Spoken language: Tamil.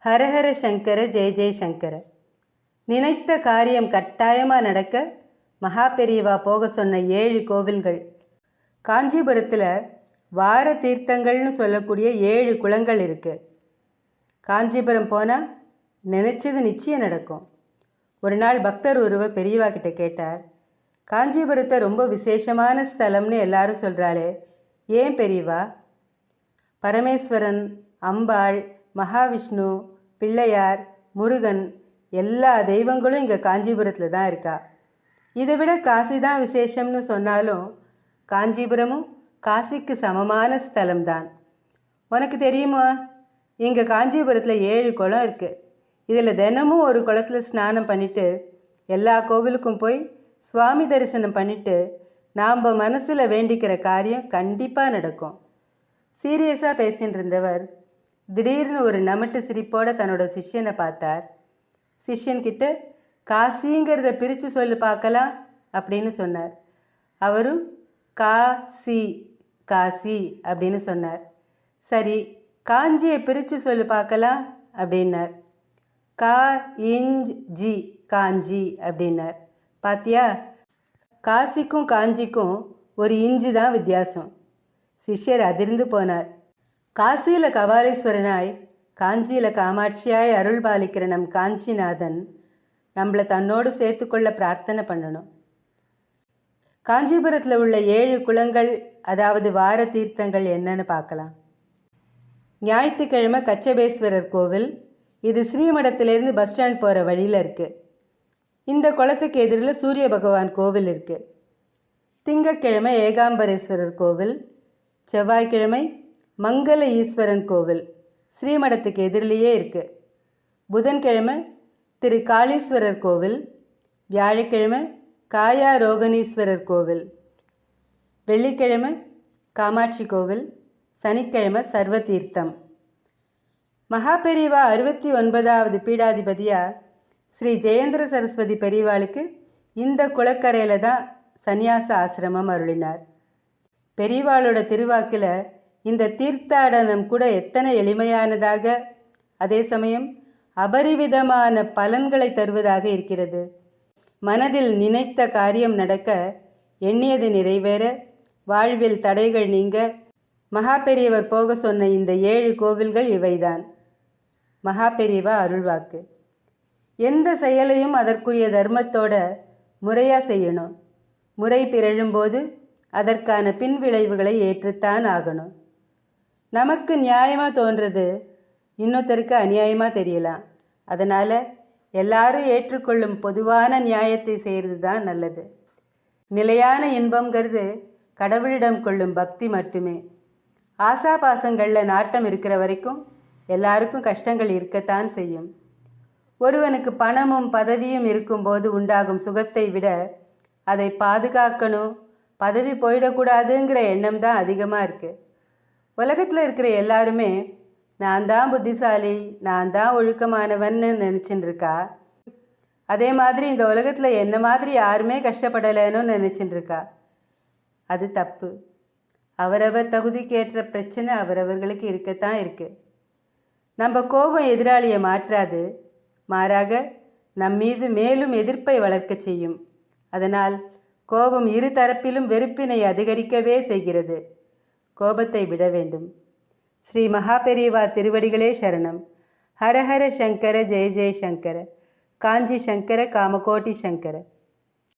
ஹரஹர சங்கர ஜெய ஜெயசங்கர. நினைத்த காரியம் கட்டாயமாக நடக்க மகா பெரியவா போக சொன்ன 7 கோவில்கள். காஞ்சிபுரத்தில் வார தீர்த்தங்கள்னு சொல்லக்கூடிய 7 குளங்கள் இருக்குது. காஞ்சிபுரம் போனால் நினச்சது நிச்சயம் நடக்கும். ஒரு நாள் பக்தர் ஒருவர் பெரியவா கிட்ட கேட்டார், காஞ்சிபுரத்தை ரொம்ப விசேஷமான ஸ்தலம்னு எல்லாரும் சொல்கிறாளே, ஏன் பெரியவா? பரமேஸ்வரன், அம்பாள், மகாவிஷ்ணு, பிள்ளையார், முருகன் எல்லா தெய்வங்களும் இங்கே காஞ்சிபுரத்தில் தான் இருக்கா. இதை விட காசி தான் விசேஷம்னு சொன்னாலும் காஞ்சிபுரமும் காசிக்கு சமமான ஸ்தலம்தான். உனக்கு தெரியுமா, இங்கே காஞ்சிபுரத்தில் 7 குளம் இருக்குது. இதில் தினமும் ஒரு குளத்தில் ஸ்நானம் பண்ணிவிட்டு எல்லா கோவிலுக்கும் போய் சுவாமி தரிசனம் பண்ணிவிட்டு நாம் மனசில் வேண்டிக்கிற காரியம் கண்டிப்பாக நடக்கும். சீரியஸாக பேசின்னு இருந்தவர் திடீர்னு ஒரு நமட்டு சிரிப்போடு தன்னோட சிஷ்யனை பார்த்தார். சிஷ்யன்கிட்ட காசிங்கிறத பிரித்து சொல்லு பார்க்கலாம் அப்படின்னு சொன்னார். அவரும் காசி காசி அப்படின்னு சொன்னார். சரி, காஞ்சியை பிரித்து சொல்லு பார்க்கலாம் அப்படின்னார். கா இஞ்ச் ஜி காஞ்சி அப்படின்னார். பாத்தியா, காசிக்கும் காஞ்சிக்கும் ஒரு இஞ்சி தான் வித்தியாசம். சிஷ்யர் அதிர்ந்து போனார். காசியில் கபாலீஸ்வரனாய் காஞ்சியில் காமாட்சியாய் அருள் பாலிக்கிற நம் காஞ்சிநாதன் நம்மளை தன்னோடு சேர்த்துக்கொள்ள பிரார்த்தனை பண்ணணும். காஞ்சிபுரத்தில் உள்ள 7 குளங்கள், அதாவது வார தீர்த்தங்கள் என்னன்னு பார்க்கலாம். ஞாயிற்றுக்கிழமை கச்சபேஸ்வரர் கோவில். இது ஸ்ரீமடத்திலேருந்து பஸ் ஸ்டாண்ட் போகிற வழியில் இருக்குது. இந்த குளத்துக்கு எதிரில் சூரிய பகவான் கோவில் இருக்குது. திங்கட்கிழமை ஏகாம்பரேஸ்வரர் கோவில், செவ்வாய்க்கிழமை மங்கள ஈஸ்வரன் கோவில் ஸ்ரீமடத்துக்கு எதிரிலேயே இருக்குது. புதன்கிழமை திரு காளீஸ்வரர் கோவில், வியாழக்கிழமை காயா ரோகணீஸ்வரர் கோவில், வெள்ளிக்கிழமை காமாட்சி கோவில், சனிக்கிழமை சர்வதீர்த்தம். மகா பெரியவா 69வது பீடாதிபதியாக ஸ்ரீ ஜெயேந்திர சரஸ்வதி பெரியவாளுக்கு இந்த குளக்கரையில் தான் சந்நியாச ஆசிரமம் அருளினார். பெரியவாளோட திருவாக்கில் இந்த தீர்த்தாடனம் கூட எத்தனை எளிமையானதாக, அதே சமயம் அபரிவிதமான பலன்களை தருவதாக இருக்கிறது. மனதில் நினைத்த காரியம் நடக்க, எண்ணியது நிறைவேற, வாழ்வில் தடைகள் நீங்க மகா பெரியவர் போக சொன்ன இந்த 7 கோவில்கள் இவைதான். மகா பெரியவா அருள்வாக்கு. எந்த செயலையும் அதற்குரிய தர்மத்தோட முறையாக செய்யணும். முறை பிறழும்போது அதற்கான பின்விளைவுகளை ஏற்றுத்தான் ஆகணும். நமக்கு நியாயமாக தோன்றது இன்னொருத்தருக்கு அநியாயமாக தெரியலாம். அதனால் எல்லாரும் ஏற்றுக்கொள்ளும் பொதுவான நியாயத்தை செய்கிறது தான் நல்லது. நிலையான இன்பங்கிறது கடவுளிடம் கொள்ளும் பக்தி மட்டுமே. ஆசாபாசங்களில் நாட்டம் இருக்கிற வரைக்கும் எல்லாருக்கும் கஷ்டங்கள் இருக்கத்தான் செய்யும். ஒருவனுக்கு பணமும் பதவியும் இருக்கும்போது உண்டாகும் சுகத்தை விட அதை பாதுகாக்கணும், பதவி போயிடக்கூடாதுங்கிற எண்ணம் தான் அதிகமாக இருக்குது. உலகத்தில் இருக்கிற எல்லாருமே நான் தான் புத்திசாலி, நான் தான் ஒழுக்கமானவன்னு நினச்சின்னு இருக்கா. அதே மாதிரி இந்த உலகத்தில் என்ன மாதிரி யாருமே கஷ்டப்படலைன்னு நினச்சின்னு இருக்கா. அது தப்பு. அவரவர் தகுதிக்கேற்ற பிரச்சனை அவரவர்களுக்கு இருக்கத்தான் இருக்குது. நம்ம கோபம் எதிராளியை மாற்றாது, மாறாக நம் மீது மேலும் எதிர்ப்பை வளர்க்க செய்யும். அதனால் கோபம் இரு தரப்பிலும் வெறுப்பினை அதிகரிக்கவே செய்கிறது. கோபத்தை விட வேண்டும். ஸ்ரீ மகா பெரியவா திருவடிகளே சரணம். ஹரஹர சங்கர ஜெய ஜெய சங்கர. காஞ்சி சங்கர காமகோட்டி சங்கர.